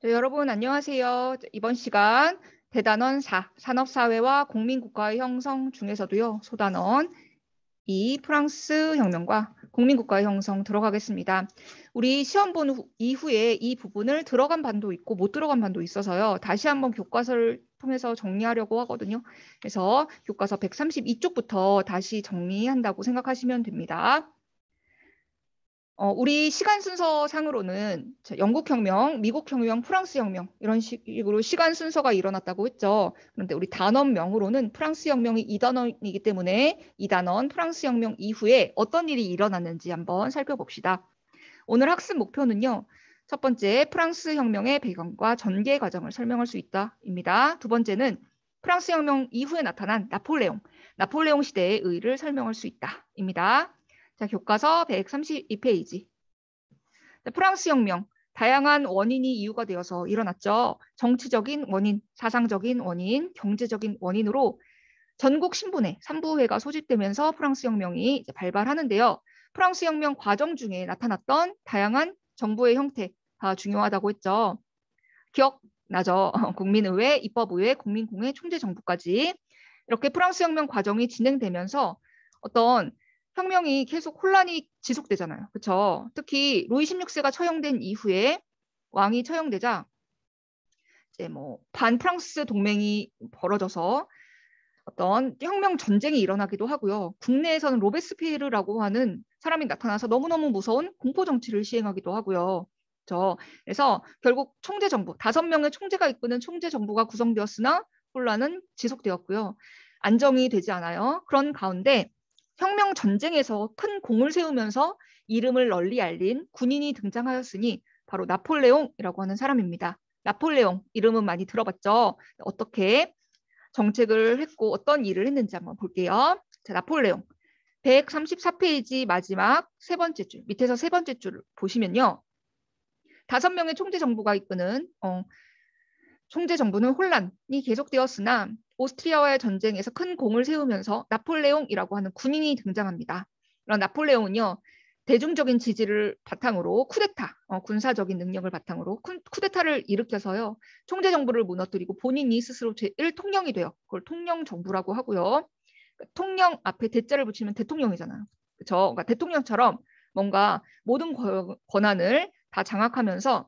네, 여러분 안녕하세요. 이번 시간 대단원 4, 산업사회와 국민국가의 형성 중에서도요. 소단원 2, 프랑스 혁명과 국민국가의 형성 들어가겠습니다. 우리 시험 본 이후에 이 부분을 들어간 반도 있고 못 들어간 반도 있어서요. 다시 한번 교과서를 통해서 정리하려고 하거든요. 그래서 교과서 132쪽부터 다시 정리한다고 생각하시면 됩니다. 우리 시간 순서 상으로는 영국혁명, 미국혁명, 프랑스혁명 이런 식으로 시간 순서가 일어났다고 했죠. 그런데 우리 단원명으로는 프랑스혁명이 2단원이기 때문에 2단원 프랑스혁명 이후에 어떤 일이 일어났는지 한번 살펴봅시다. 오늘 학습 목표는요. 첫 번째, 프랑스혁명의 배경과 전개 과정을 설명할 수 있다입니다. 두 번째는 프랑스혁명 이후에 나타난 나폴레옹 시대의 의의를 설명할 수 있다입니다. 자, 교과서 132페이지. 프랑스 혁명, 다양한 원인이 이유가 되어서 일어났죠. 정치적인 원인, 사상적인 원인, 경제적인 원인으로 전국 신분회, 삼부회가 소집되면서 프랑스 혁명이 이제 발발하는데요. 프랑스 혁명 과정 중에 나타났던 다양한 정부의 형태가 중요하다고 했죠. 기억나죠? 국민의회, 입법의회, 국민공회, 총재정부까지 이렇게 프랑스 혁명 과정이 진행되면서 어떤 혁명이 계속 혼란이 지속되잖아요. 그렇죠? 특히 루이 16세가 처형된 이후에 왕이 처형되자 이제 뭐 반프랑스 동맹이 벌어져서 어떤 혁명 전쟁이 일어나기도 하고요. 국내에서는 로베스피에르라고 하는 사람이 나타나서 너무너무 무서운 공포 정치를 시행하기도 하고요. 그래서 결국 총재 정부, 5명의 총재가 이끄는 총재 정부가 구성되었으나 혼란은 지속되었고요. 안정이 되지 않아요. 그런 가운데 혁명 전쟁에서 큰 공을 세우면서 이름을 널리 알린 군인이 등장하였으니 바로 나폴레옹이라고 하는 사람입니다. 나폴레옹 이름은 많이 들어봤죠? 어떻게 정책을 했고 어떤 일을 했는지 한번 볼게요. 자, 나폴레옹 134페이지 마지막 세 번째 줄, 밑에서 세 번째 줄을 보시면요. 5명의 총재 정부가 이끄는 총재 정부는 혼란이 계속되었으나 오스트리아와의 전쟁에서 큰 공을 세우면서 나폴레옹이라고 하는 군인이 등장합니다. 그런 나폴레옹은요. 대중적인 지지를 바탕으로 쿠데타, 군사적인 능력을 바탕으로 쿠데타를 일으켜서요. 총재 정부를 무너뜨리고 본인이 스스로 제1통령이 돼요. 그걸 통령정부라고 하고요. 통령 앞에 대자를 붙이면 대통령이잖아요. 그렇죠? 그러니까 대통령처럼 뭔가 모든 권한을 다 장악하면서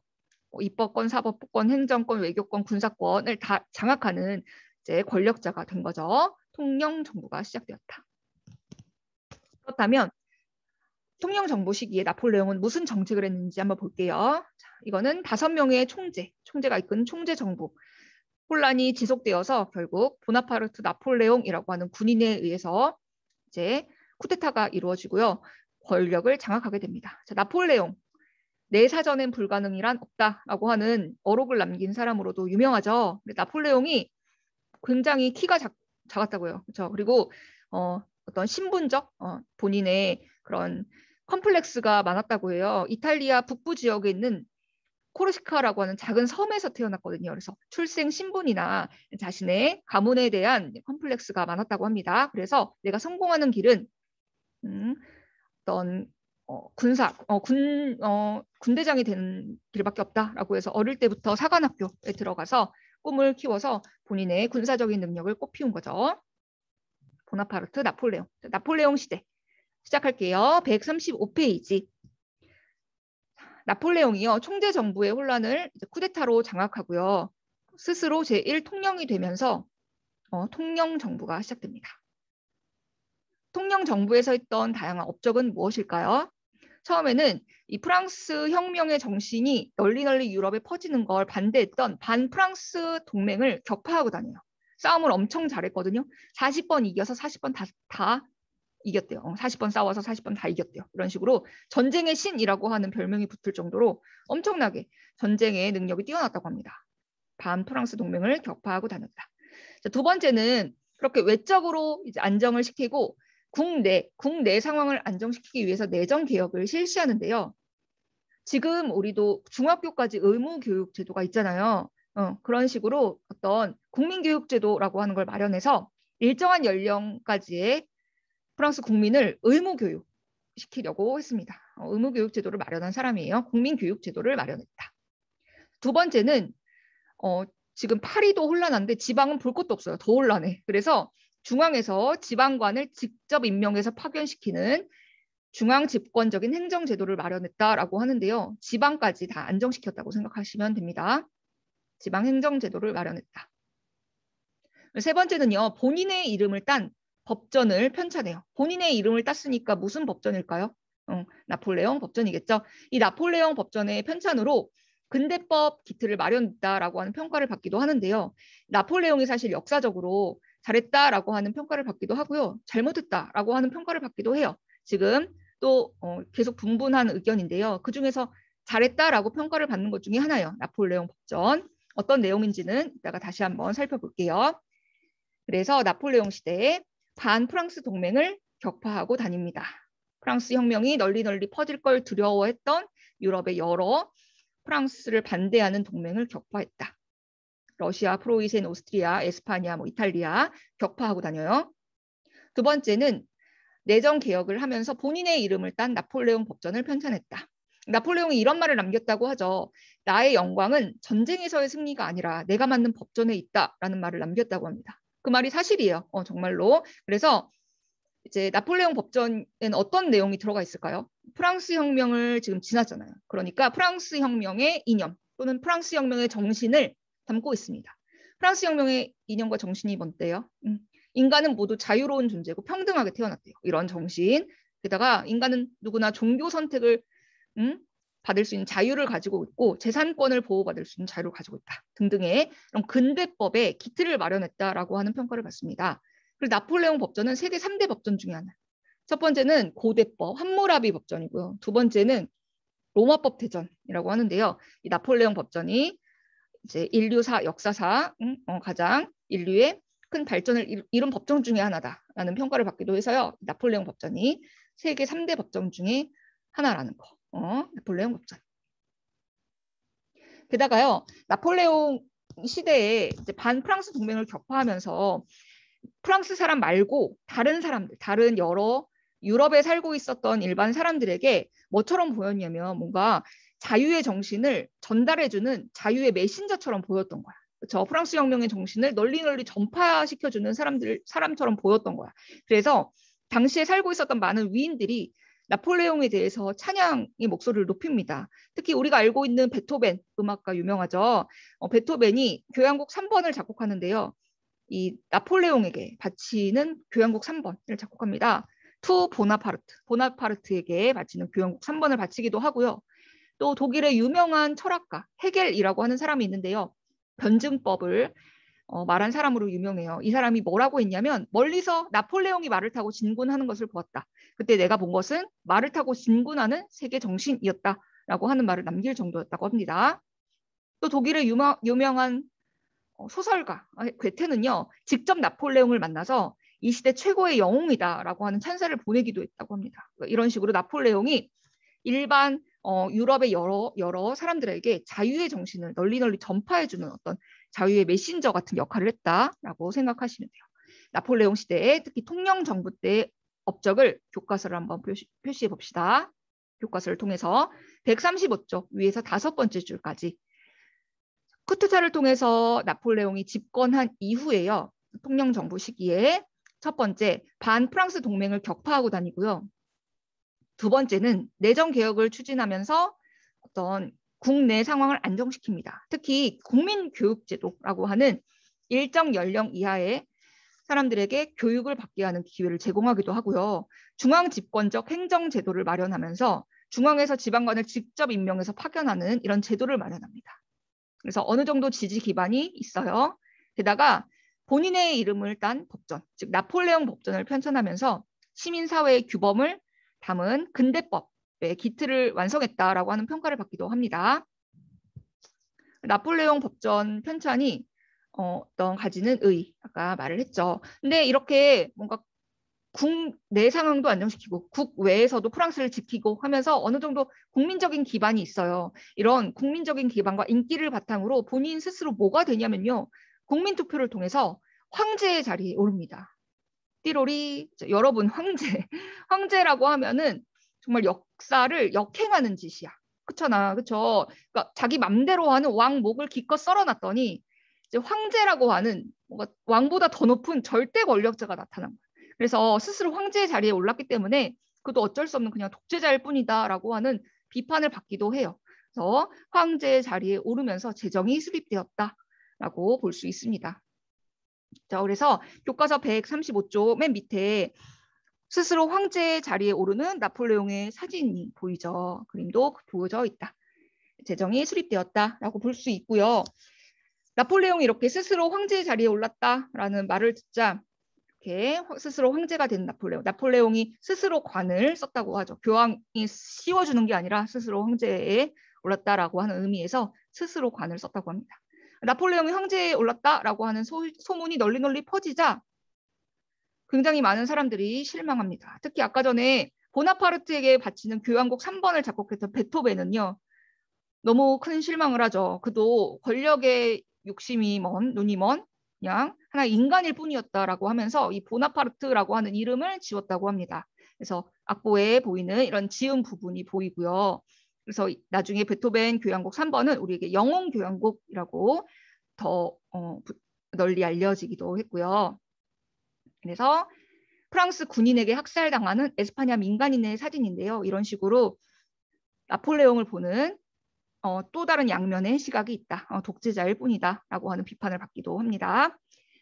입법권, 사법권, 행정권, 외교권, 군사권을 다 장악하는 이제 권력자가 된 거죠. 통령 정부가 시작되었다. 그렇다면 통령 정부 시기에 나폴레옹은 무슨 정책을 했는지 한번 볼게요. 자, 이거는 5명의 총재가 이끄는 총재 정부. 혼란이 지속되어서 결국 보나파르트 나폴레옹이라고 하는 군인에 의해서 이제 쿠데타가 이루어지고요. 권력을 장악하게 됩니다. 자, 나폴레옹 내 사전엔 불가능이란 없다라고 하는 어록을 남긴 사람으로도 유명하죠. 나폴레옹이 굉장히 키가 작았다고요. 그렇죠? 그리고 어떤 신분적 본인의 그런 컴플렉스가 많았다고 해요. 이탈리아 북부 지역에 있는 코르시카라고 하는 작은 섬에서 태어났거든요. 그래서 출생 신분이나 자신의 가문에 대한 컴플렉스가 많았다고 합니다. 그래서 내가 성공하는 길은 어떤 군대장이 되는 길밖에 없다라고 해서 어릴 때부터 사관학교에 들어가서 꿈을 키워서 본인의 군사적인 능력을 꽃피운 거죠. 보나파르트 나폴레옹 시대 시작할게요. 135페이지. 나폴레옹이요. 총재 정부의 혼란을 쿠데타로 장악하고요. 스스로 제1통령이 되면서 통령 정부가 시작됩니다. 통령 정부에서 했던 다양한 업적은 무엇일까요? 처음에는 이 프랑스 혁명의 정신이 널리 유럽에 퍼지는 걸 반대했던 반프랑스 동맹을 격파하고 다녀요. 싸움을 엄청 잘했거든요. 40번 이겨서 40번 다 이겼대요. 40번 싸워서 40번 다 이겼대요. 이런 식으로 전쟁의 신이라고 하는 별명이 붙을 정도로 엄청나게 전쟁의 능력이 뛰어났다고 합니다. 반프랑스 동맹을 격파하고 다녔다. 자, 두 번째는 그렇게 외적으로 이제 안정을 시키고 국내 상황을 안정시키기 위해서 내정 개혁을 실시하는데요. 지금 우리도 중학교까지 의무교육 제도가 있잖아요. 그런 식으로 어떤 국민교육제도라고 하는 걸 마련해서 일정한 연령까지의 프랑스 국민을 의무교육 시키려고 했습니다. 의무교육 제도를 마련한 사람이에요. 국민교육 제도를 마련했다. 두 번째는 지금 파리도 혼란한데 지방은 볼 것도 없어요. 더 혼란해. 그래서 중앙에서 지방관을 직접 임명해서 파견시키는 중앙 집권적인 행정제도를 마련했다라고 하는데요. 지방까지 다 안정시켰다고 생각하시면 됩니다. 지방 행정제도를 마련했다. 세 번째는요. 본인의 이름을 딴 법전을 편찬해요. 본인의 이름을 땄으니까 무슨 법전일까요? 나폴레옹 법전이겠죠. 이 나폴레옹 법전의 편찬으로 근대법 기틀을 마련했다라고 하는 평가를 받기도 하는데요. 나폴레옹이 사실 역사적으로 잘했다라고 하는 평가를 받기도 하고요. 잘못했다라고 하는 평가를 받기도 해요. 지금 또 계속 분분한 의견인데요. 그중에서 잘했다라고 평가를 받는 것 중에 하나예요. 나폴레옹 법전. 어떤 내용인지는 이따가 다시 한번 살펴볼게요. 그래서 나폴레옹 시대에 반프랑스 동맹을 격파하고 다닙니다. 프랑스 혁명이 널리 퍼질 걸 두려워했던 유럽의 여러 프랑스를 반대하는 동맹을 격파했다. 러시아, 프로이센, 오스트리아, 에스파냐, 이탈리아 격파하고 다녀요. 두 번째는 내정 개혁을 하면서 본인의 이름을 딴 나폴레옹 법전을 편찬했다. 나폴레옹이 이런 말을 남겼다고 하죠. 나의 영광은 전쟁에서의 승리가 아니라 내가 만든 법전에 있다라는 말을 남겼다고 합니다. 그 말이 사실이에요. 정말로. 그래서 이제 나폴레옹 법전에는 어떤 내용이 들어가 있을까요? 프랑스 혁명을 지금 지났잖아요. 그러니까 프랑스 혁명의 이념 또는 프랑스 혁명의 정신을 담고 있습니다. 프랑스 혁명의 이념과 정신이 뭔데요? 인간은 모두 자유로운 존재고 평등하게 태어났대요. 이런 정신. 게다가 인간은 누구나 종교 선택을 받을 수 있는 자유를 가지고 있고 재산권을 보호받을 수 있는 자유를 가지고 있다. 등등의 이런 근대법의 기틀을 마련했다라고 하는 평가를 받습니다. 그리고 나폴레옹 법전은 세계 3대 법전 중에 하나. 첫 번째는 고대법 함무라비 법전이고요. 두 번째는 로마법 대전이라고 하는데요. 이 나폴레옹 법전이 이제 인류사 역사상 가장 인류의 큰 발전을 이룬 법정 중에 하나다라는 평가를 받기도 해서요. 나폴레옹 법전이 세계 3대 법정 중에 하나라는 거. 나폴레옹 법전. 게다가요. 나폴레옹 시대에 이제 반프랑스 동맹을 격파하면서 프랑스 사람 말고 다른 사람들, 다른 여러 유럽에 살고 있었던 일반 사람들에게 뭐처럼 보였냐면 뭔가 자유의 정신을 전달해주는 자유의 메신저처럼 보였던 거야. 그렇죠? 프랑스 혁명의 정신을 널리 전파시켜주는 사람처럼 보였던 거야. 그래서 당시에 살고 있었던 많은 위인들이 나폴레옹에 대해서 찬양의 목소리를 높입니다. 특히 우리가 알고 있는 베토벤 음악가 유명하죠. 베토벤이 교향곡 3번을 작곡하는데요. 이 나폴레옹에게 바치는 교향곡 3번을 작곡합니다. 투 보나파르트에게 바치는 교향곡 3번을 바치기도 하고요. 또 독일의 유명한 철학가 헤겔이라고 하는 사람이 있는데요. 변증법을 말한 사람으로 유명해요. 이 사람이 뭐라고 했냐면 멀리서 나폴레옹이 말을 타고 진군하는 것을 보았다. 그때 내가 본 것은 말을 타고 진군하는 세계 정신이었다라고 하는 말을 남길 정도였다고 합니다. 또 독일의 유명한 소설가 괴테는요. 직접 나폴레옹을 만나서 이 시대 최고의 영웅이다라고 하는 찬사를 보내기도 했다고 합니다. 이런 식으로 나폴레옹이 일반 유럽의 여러 사람들에게 자유의 정신을 널리 전파해주는 어떤 자유의 메신저 같은 역할을 했다라고 생각하시면 돼요. 나폴레옹 시대에 특히 통영 정부 때의 업적을 교과서를 한번 표시해 봅시다. 교과서를 통해서 135쪽 위에서 5번째 줄까지 쿠데타를 통해서 나폴레옹이 집권한 이후에요. 통영 정부 시기에 첫 번째 반프랑스 동맹을 격파하고 다니고요. 두 번째는 내정 개혁을 추진하면서 어떤 국내 상황을 안정시킵니다. 특히 국민교육제도라고 하는 일정 연령 이하의 사람들에게 교육을 받게 하는 기회를 제공하기도 하고요. 중앙집권적 행정제도를 마련하면서 중앙에서 지방관을 직접 임명해서 파견하는 이런 제도를 마련합니다. 그래서 어느 정도 지지 기반이 있어요. 게다가 본인의 이름을 딴 법전, 즉 나폴레옹 법전을 편찬하면서 시민사회의 규범을 담은 근대법의 기틀을 완성했다라고 하는 평가를 받기도 합니다. 나폴레옹 법전 편찬이 어떤 가지는 아까 말을 했죠. 근데 이렇게 뭔가 국내 상황도 안정시키고 국외에서도 프랑스를 지키고 하면서 어느 정도 국민적인 기반이 있어요. 이런 국민적인 기반과 인기를 바탕으로 본인 스스로 뭐가 되냐면요. 국민투표를 통해서 황제의 자리에 오릅니다. 띠로리 여러분 황제라고 하면은 정말 역사를 역행하는 짓이야. 그렇잖아, 그쵸? 그러니까 자기 맘대로 하는 왕 목을 기껏 썰어놨더니 이제 황제라고 하는 뭔가 왕보다 더 높은 절대 권력자가 나타난 거야. 그래서 스스로 황제의 자리에 올랐기 때문에 그도 어쩔 수 없는 그냥 독재자일 뿐이다라고 하는 비판을 받기도 해요. 그래서 황제의 자리에 오르면서 재정이 수립되었다라고 볼 수 있습니다. 자, 그래서 교과서 135쪽 맨 밑에 스스로 황제의 자리에 오르는 나폴레옹의 사진이 보이죠. 그림도 보여져 있다. 재정이 수립되었다라고 볼 수 있고요. 나폴레옹이 이렇게 스스로 황제의 자리에 올랐다라는 말을 듣자 이렇게 스스로 황제가 된 나폴레옹이 스스로 관을 썼다고 하죠. 교황이 씌워주는 게 아니라 스스로 황제에 올랐다라고 하는 의미에서 스스로 관을 썼다고 합니다. 나폴레옹이 황제에 올랐다라고 하는 소문이 널리 퍼지자 굉장히 많은 사람들이 실망합니다. 특히 아까 전에 보나파르트에게 바치는 교향곡 3번을 작곡했던 베토벤은요. 너무 큰 실망을 하죠. 그도 권력의 욕심이 눈이 먼 그냥 하나 인간일 뿐이었다라고 하면서 이 보나파르트라고 하는 이름을 지웠다고 합니다. 그래서 악보에 보이는 이런 지음 부분이 보이고요. 그래서 나중에 베토벤 교향곡 3번은 우리에게 영웅 교향곡이라고 더 널리 알려지기도 했고요. 그래서 프랑스 군인에게 학살당하는 에스파냐 민간인의 사진인데요. 이런 식으로 나폴레옹을 보는 또 다른 양면의 시각이 있다. 독재자일 뿐이다. 라고 하는 비판을 받기도 합니다.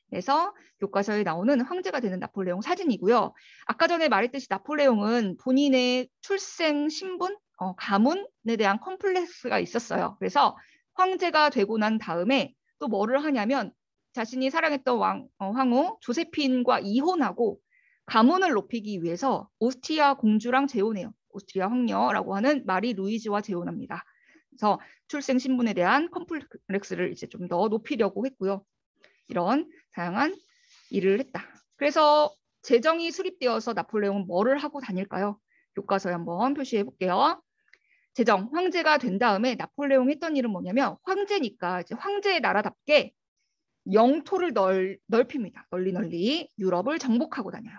그래서 교과서에 나오는 황제가 되는 나폴레옹 사진이고요. 아까 전에 말했듯이 나폴레옹은 본인의 출생 신분, 가문에 대한 컴플렉스가 있었어요. 그래서 황제가 되고 난 다음에 또 뭐를 하냐면 자신이 사랑했던 황후 조세핀과 이혼하고 가문을 높이기 위해서 오스트리아 공주랑 재혼해요. 오스트리아 황녀라고 하는 마리 루이즈와 재혼합니다. 그래서 출생 신분에 대한 컴플렉스를 이제 좀 더 높이려고 했고요. 이런 다양한 일을 했다. 그래서 재정이 수립되어서 나폴레옹은 뭐를 하고 다닐까요? 교과서에 한번 표시해 볼게요. 재정, 황제가 된 다음에 나폴레옹이 했던 일은 뭐냐면 황제니까 이제 황제의 나라답게 영토를 넓힙니다. 널리 유럽을 정복하고 다녀요.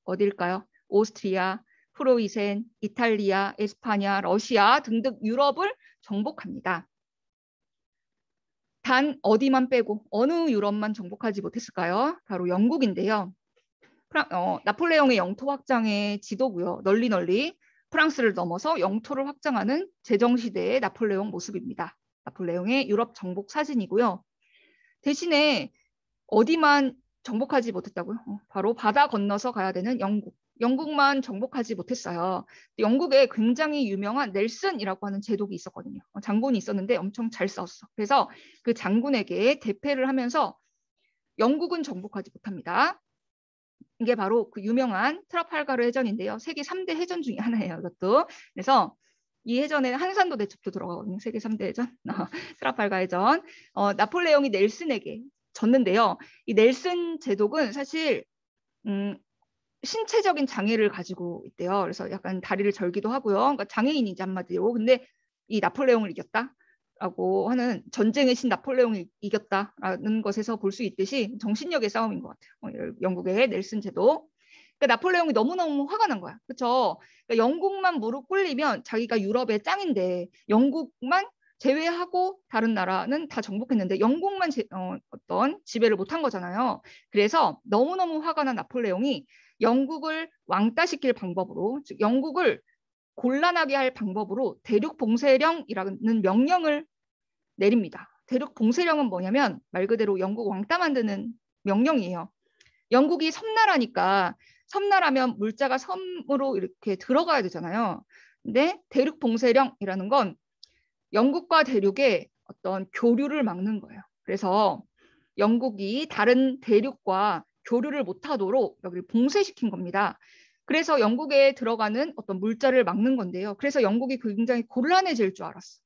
어딜까요? 오스트리아, 프로이센, 이탈리아, 에스파냐, 러시아 등등 유럽을 정복합니다. 단 어디만 빼고 어느 유럽만 정복하지 못했을까요? 바로 영국인데요. 나폴레옹의 영토 확장의 지도고요. 널리 프랑스를 넘어서 영토를 확장하는 제정시대의 나폴레옹 모습입니다. 나폴레옹의 유럽 정복 사진이고요. 대신에 어디만 정복하지 못했다고요? 바로 바다 건너서 가야 되는 영국. 영국만 정복하지 못했어요. 영국에 굉장히 유명한 넬슨이라고 하는 제독이 있었거든요. 장군이 있었는데 엄청 잘 싸웠어. 그래서 그 장군에게 대패를 하면서 영국은 정복하지 못합니다. 이게 바로 그 유명한 트라팔가르 해전인데요. 세계 3대 해전 중에 하나예요. 이것도. 그래서 이 해전에 한산도 대첩도 들어가거든요. 세계 3대 해전. 트라팔가 해전. 나폴레옹이 넬슨에게 졌는데요. 이 넬슨 제독은 사실 신체적인 장애를 가지고 있대요. 그래서 약간 다리를 절기도 하고요. 그러니까 장애인이지 한마디로. 근데 이 나폴레옹을 이겼다라고 하는 전쟁의 신 나폴레옹이 이겼다라는 것에서 볼 수 있듯이 정신력의 싸움인 것 같아요. 영국의 넬슨 제독. 그러니까 나폴레옹이 너무너무 화가 난 거야. 그렇죠? 그러니까 영국만 무릎 꿇리면 자기가 유럽의 짱인데 영국만 제외하고 다른 나라는 다 정복했는데 영국만 어떤 지배를 못한 거잖아요. 그래서 너무너무 화가 난 나폴레옹이 영국을 왕따시킬 방법으로, 즉 영국을 곤란하게 할 방법으로 대륙 봉쇄령이라는 명령을 내립니다. 대륙 봉쇄령은 뭐냐면 말 그대로 영국 왕따 만드는 명령이에요. 영국이 섬나라니까 섬나라면 물자가 섬으로 이렇게 들어가야 되잖아요. 근데 대륙 봉쇄령이라는 건 영국과 대륙의 어떤 교류를 막는 거예요. 그래서 영국이 다른 대륙과 교류를 못하도록 여기를 봉쇄시킨 겁니다. 그래서 영국에 들어가는 어떤 물자를 막는 건데요. 그래서 영국이 굉장히 곤란해질 줄 알았어.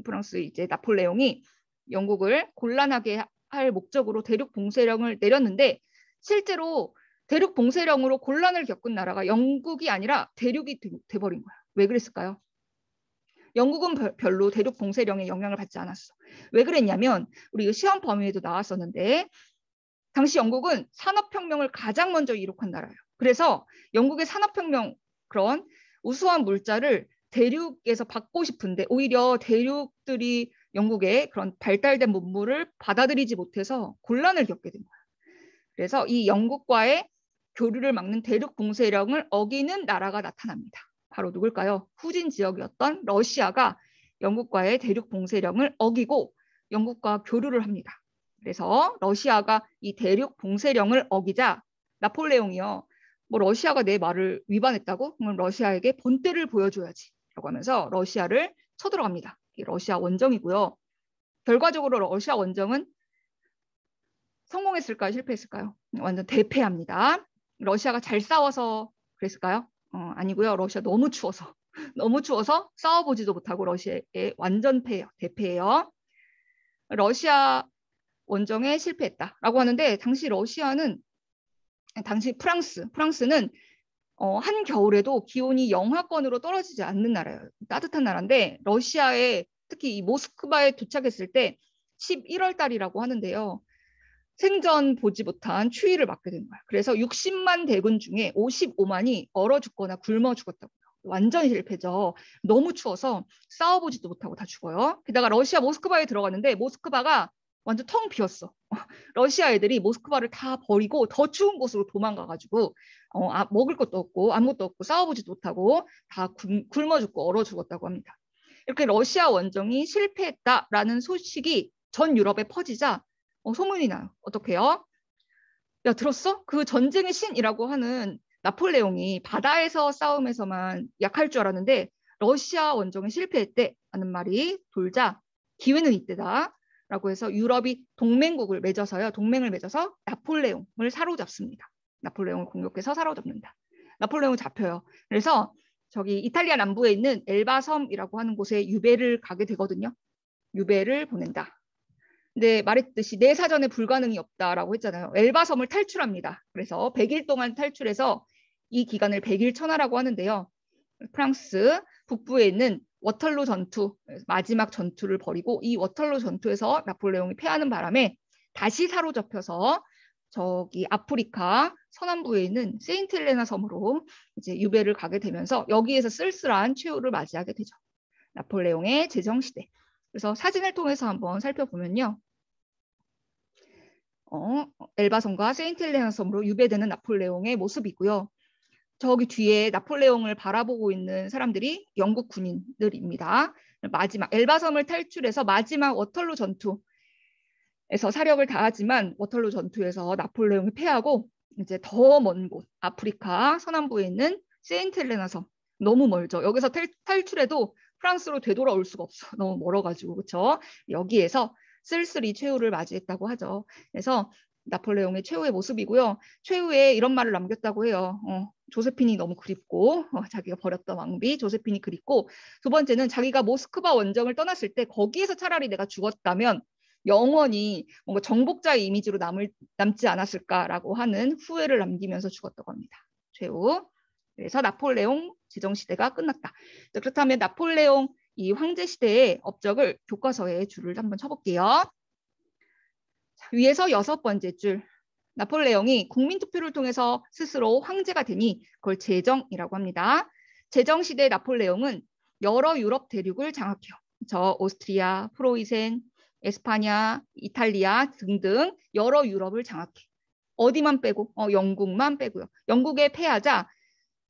프랑스 이제 나폴레옹이 영국을 곤란하게 할 목적으로 대륙 봉쇄령을 내렸는데 실제로 대륙 봉쇄령으로 곤란을 겪은 나라가 영국이 아니라 대륙이 돼버린 거야. 왜 그랬을까요? 영국은 별로 대륙 봉쇄령에 영향을 받지 않았어. 왜 그랬냐면 우리 시험 범위에도 나왔었는데 당시 영국은 산업혁명을 가장 먼저 이룩한 나라예요. 그래서 영국의 산업혁명 그런 우수한 물자를 대륙에서 받고 싶은데 오히려 대륙들이 영국의 그런 발달된 문물을 받아들이지 못해서 곤란을 겪게 된 거예요. 그래서 이 영국과의 교류를 막는 대륙 봉쇄령을 어기는 나라가 나타납니다. 바로 누굴까요? 후진 지역이었던 러시아가 영국과의 대륙 봉쇄령을 어기고 영국과 교류를 합니다. 그래서 러시아가 이 대륙 봉쇄령을 어기자 나폴레옹이요. 뭐 러시아가 내 말을 위반했다고? 그럼 러시아에게 본때를 보여줘야지. 라고 하면서 러시아를 쳐들어갑니다. 이게 러시아 원정이고요. 결과적으로 러시아 원정은 성공했을까요? 실패했을까요? 완전 대패합니다. 러시아가 잘 싸워서 그랬을까요? 아니고요. 러시아 너무 추워서 너무 추워서 싸워보지도 못하고 러시아의 완전 패예요. 대패예요. 러시아 원정에 실패했다라고 하는데 당시 프랑스는 한 겨울에도 기온이 영하권으로 떨어지지 않는 나라예요. 따뜻한 나라인데 러시아에 특히 이 모스크바에 도착했을 때 11월 달이라고 하는데요. 생전 보지 못한 추위를 맞게 된 거야. 그래서 60만 대군 중에 55만이 얼어 죽거나 굶어 죽었다고요. 완전 실패죠. 너무 추워서 싸워보지도 못하고 다 죽어요. 게다가 러시아 모스크바에 들어갔는데 모스크바가 완전 텅 비었어. 러시아 애들이 모스크바를 다 버리고 더 추운 곳으로 도망가가지고 먹을 것도 없고 아무것도 없고 싸워보지도 못하고 다 굶어 죽고 얼어 죽었다고 합니다. 이렇게 러시아 원정이 실패했다라는 소식이 전 유럽에 퍼지자 소문이 나요. 어떻게요? 야, 들었어? 그 전쟁의 신이라고 하는 나폴레옹이 바다에서 싸움에서만 약할 줄 알았는데 러시아 원정에 실패했대 하는 말이 돌자 기회는 이때다. 라고 해서 유럽이 동맹을 맺어서 나폴레옹을 사로잡습니다. 나폴레옹을 공격해서 사로잡는다. 나폴레옹 잡혀요. 그래서 저기 이탈리아 남부에 있는 엘바 섬이라고 하는 곳에 유배를 가게 되거든요. 유배를 보낸다. 근데 말했듯이 내 사전에 불가능이 없다라고 했잖아요. 엘바 섬을 탈출합니다. 그래서 100일 동안 탈출해서 이 기간을 100일 천하라고 하는데요. 프랑스 북부에 있는 워털루 전투, 마지막 전투를 벌이고 이 워털루 전투에서 나폴레옹이 패하는 바람에 다시 사로잡혀서 저기 아프리카 서남부에 있는 세인트 헬레나 섬으로 이제 유배를 가게 되면서 여기에서 쓸쓸한 최후를 맞이하게 되죠. 나폴레옹의 제정시대. 그래서 사진을 통해서 한번 살펴보면요. 엘바섬과 세인트 헬레나 섬으로 유배되는 나폴레옹의 모습이고요. 저기 뒤에 나폴레옹을 바라보고 있는 사람들이 영국 군인들입니다. 마지막 엘바섬을 탈출해서 마지막 워털루 전투에서 사력을 다하지만 워털루 전투에서 나폴레옹이 패하고 이제 더 먼 곳 아프리카 서남부에 있는 세인트 헬레나 섬 너무 멀죠. 여기서 탈출해도 프랑스로 되돌아올 수가 없어. 너무 멀어가지고 그렇죠. 여기에서 쓸쓸히 최후를 맞이했다고 하죠. 그래서 나폴레옹의 최후의 모습이고요. 최후에 이런 말을 남겼다고 해요. 조세핀이 너무 그립고 자기가 버렸던 왕비 조세핀이 그립고 두 번째는 자기가 모스크바 원정을 떠났을 때 거기에서 차라리 내가 죽었다면 영원히 뭔가 정복자의 이미지로 남지 않았을까라고 하는 후회를 남기면서 죽었다고 합니다. 최후. 그래서 나폴레옹 제정시대가 끝났다. 그렇다면 나폴레옹 이 황제 시대의 업적을 교과서에 줄을 한번 쳐볼게요. 자, 위에서 6번째 줄. 나폴레옹이 국민투표를 통해서 스스로 황제가 되니 그걸 제정이라고 합니다. 제정시대 나폴레옹은 여러 유럽 대륙을 장악해요. 저 오스트리아, 프로이센, 에스파냐, 이탈리아 등등 여러 유럽을 장악해. 어디만 빼고? 영국만 빼고요. 영국에 패하자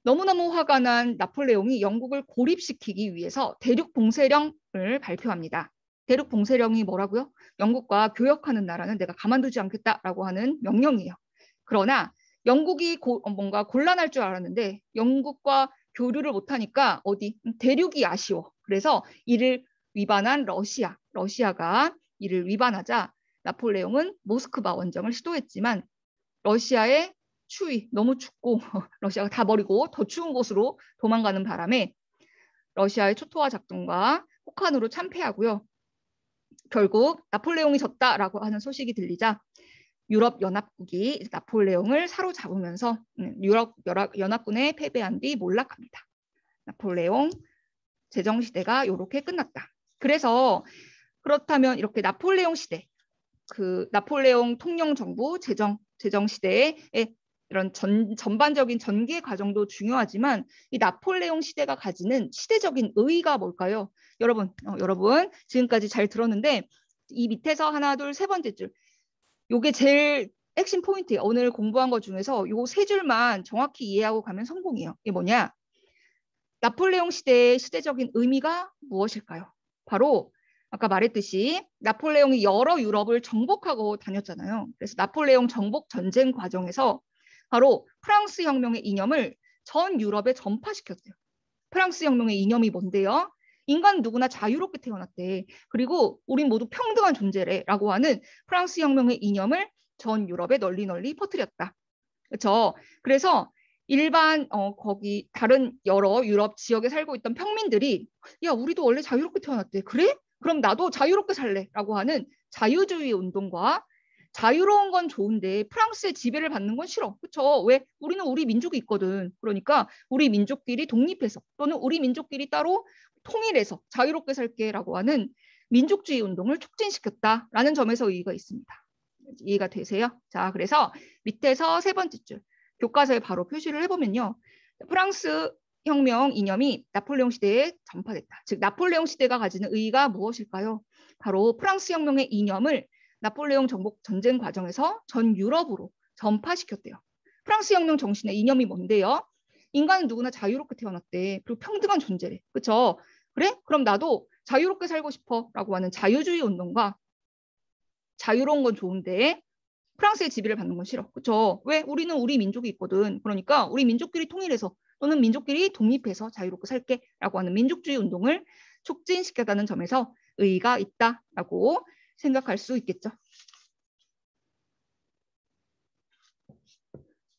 너무너무 화가 난 나폴레옹이 영국을 고립시키기 위해서 대륙 봉쇄령을 발표합니다. 대륙 봉쇄령이 뭐라고요? 영국과 교역하는 나라는 내가 가만두지 않겠다라고 하는 명령이에요. 그러나 영국이 뭔가 곤란할 줄 알았는데 영국과 교류를 못하니까 대륙이 아쉬워. 그래서 이를 위반한 러시아가 이를 위반하자 나폴레옹은 모스크바 원정을 시도했지만 러시아의 추위, 너무 춥고 러시아가 다 버리고 더 추운 곳으로 도망가는 바람에 러시아의 초토화 작전과 혹한으로 참패하고요. 결국 나폴레옹이 졌다라고 하는 소식이 들리자 유럽 연합국이 나폴레옹을 사로잡으면서 유럽 연합군에 패배한 뒤 몰락합니다. 나폴레옹 제정시대가 이렇게 끝났다. 그래서 그렇다면 이렇게 나폴레옹 시대, 그 나폴레옹 통영 정부 제정시대에 이런 전반적인 전개 과정도 중요하지만 이 나폴레옹 시대가 가지는 시대적인 의의가 뭘까요? 여러분 지금까지 잘 들었는데 이 밑에서 하나, 둘, 세 번째 줄 요게 제일 핵심 포인트예요. 오늘 공부한 것 중에서 요 세 줄만 정확히 이해하고 가면 성공이에요. 이게 뭐냐? 나폴레옹 시대의 시대적인 의미가 무엇일까요? 바로 아까 말했듯이 나폴레옹이 여러 유럽을 정복하고 다녔잖아요. 그래서 나폴레옹 정복 전쟁 과정에서 바로 프랑스 혁명의 이념을 전 유럽에 전파시켰대요. 프랑스 혁명의 이념이 뭔데요? 인간 누구나 자유롭게 태어났대. 그리고 우린 모두 평등한 존재래라고 하는 프랑스 혁명의 이념을 전 유럽에 널리 퍼뜨렸다. 그렇죠? 그래서 일반 거기 다른 여러 유럽 지역에 살고 있던 평민들이 야, 우리도 원래 자유롭게 태어났대. 그래? 그럼 나도 자유롭게 살래라고 하는 자유주의 운동과 자유로운 건 좋은데 프랑스의 지배를 받는 건 싫어. 그렇죠? 왜? 우리는 우리 민족이 있거든. 그러니까 우리 민족끼리 독립해서 또는 우리 민족끼리 따로 통일해서 자유롭게 살게라고 하는 민족주의 운동을 촉진시켰다라는 점에서 의의가 있습니다. 이해가 되세요? 자, 그래서 밑에서 세 번째 줄 교과서에 바로 표시를 해보면요. 프랑스 혁명 이념이 나폴레옹 시대에 전파됐다. 즉 나폴레옹 시대가 가지는 의의가 무엇일까요? 바로 프랑스 혁명의 이념을 나폴레옹 정복 전쟁 과정에서 전 유럽으로 전파시켰대요. 프랑스 혁명 정신의 이념이 뭔데요? 인간은 누구나 자유롭게 태어났대. 그리고 평등한 존재래. 그렇죠? 그래? 그럼 나도 자유롭게 살고 싶어 라고 하는 자유주의 운동과 자유로운 건 좋은데 프랑스의 지배를 받는 건 싫어. 그렇죠? 왜? 우리는 우리 민족이 있거든. 그러니까 우리 민족끼리 통일해서 또는 민족끼리 독립해서 자유롭게 살게 라고 하는 민족주의 운동을 촉진시켰다는 점에서 의의가 있다라고 생각할 수 있겠죠.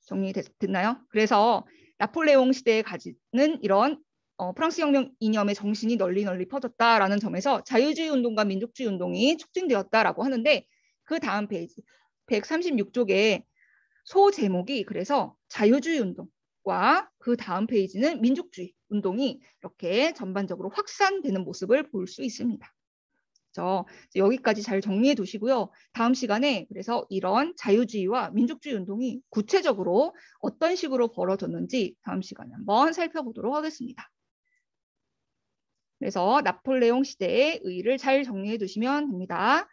정리됐나요? 그래서 나폴레옹 시대에 가지는 이런 프랑스 혁명 이념의 정신이 널리 퍼졌다라는 점에서 자유주의 운동과 민족주의 운동이 촉진되었다라고 하는데 그 다음 페이지 136쪽에 소 제목이 그래서 자유주의 운동과 그 다음 페이지는 민족주의 운동이 이렇게 전반적으로 확산되는 모습을 볼 수 있습니다. 여기까지 잘 정리해 두시고요. 다음 시간에 그래서 이런 자유주의와 민족주의 운동이 구체적으로 어떤 식으로 벌어졌는지 다음 시간에 한번 살펴보도록 하겠습니다. 그래서 나폴레옹 시대의 의의를 잘 정리해 두시면 됩니다.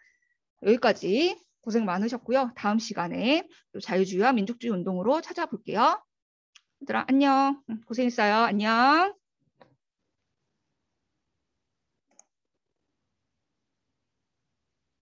여기까지 고생 많으셨고요. 다음 시간에 또 자유주의와 민족주의 운동으로 찾아볼게요. 얘들아 안녕. 고생했어요. 안녕.